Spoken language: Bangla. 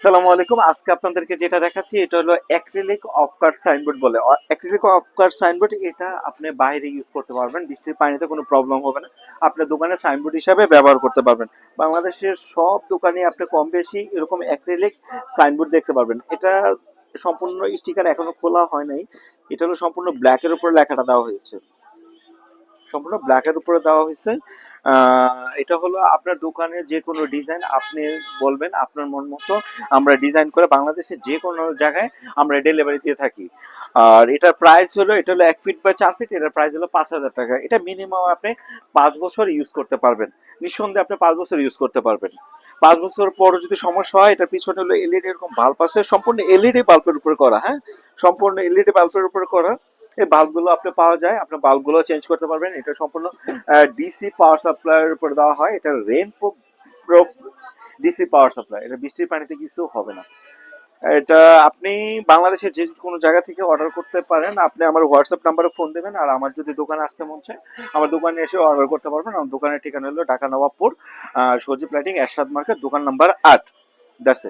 আসসালামু আলাইকুম। আজকে আপনাদেরকে যেটা দেখাচ্ছি এটা হলো অ্যাক্রিলিক অফ কাট সাইনবোর্ড বলে। অ্যাক্রিলিক অফ কাট সাইনবোর্ড এটা আপনি বাইরে ইউজ করতে পারবেন, বৃষ্টির পানিতে কোনো প্রবলেম হবে না। আপনার দোকানে সাইনবোর্ড হিসাবে ব্যবহার করতে পারবেন। বাংলাদেশের সব দোকানে আপনি কম বেশি এরকম অ্যাক্রিলিক সাইনবোর্ড দেখতে পারবেন। এটা সম্পূর্ণ স্টিকার এখনো খোলা হয় নাই। এটা হলো সম্পূর্ণ ব্ল্যাকের উপর লেখাটা দেওয়া হয়েছে, সম্পূর্ণ ব্ল্যাকের উপরে দেওয়া হয়েছে। এটা হলো আপনার দোকানের যে কোনো ডিজাইন আপনি বলবেন, আপনার মন মতো আমরা ডিজাইন করে বাংলাদেশের যে কোনো জায়গায় আমরা ডেলিভারি দিয়ে থাকি। আর এটার প্রাইস হলো, এটা হলো 1 ফিট বাই 4 ফিট, এটার প্রাইস হলো 5,000 টাকা। এটা মিনিমাম আপনি 5 বছর ইউজ করতে পারবেন, নিঃসন্দেহে আপনি 5 বছর ইউজ করতে পারবেন। 5 বছর পরও যদি সমস্যা হয়, এটার পিছনে হলো এলইডি এরকম বাল্ব আছে, সম্পূর্ণ এলইডি বাল্বের উপরে করা। হ্যাঁ, সম্পূর্ণ এলইডি বাল্বের উপরে করা। এই বাল্বগুলো আপনি পাওয়া যায়, আপনার বাল্বগুলো চেঞ্জ করতে পারবেন। এটা সম্পূর্ণ ডিসি পাওয়ার সাপ্লাইয়ের উপর দেওয়া হয়। এটা rainproof DC power supply. এটা বৃষ্টির পানিতে কিছু হবে না। এটা আপনি বাংলাদেশের যে কোনো জায়গা থেকে অর্ডার করতে পারেন। আপনি আমার হোয়াটসঅ্যাপ নাম্বারে ফোন দেবেন, আর আমার যদি দোকানে আসতে মন চায় আমার দোকানে এসে অর্ডার করতে পারবেন। আমার দোকানের ঠিকানা হলো ঢাকা নবাবপুর, সজীব লাইটিং, এরশাদ মার্কেট, দোকান নাম্বার 8। That's it.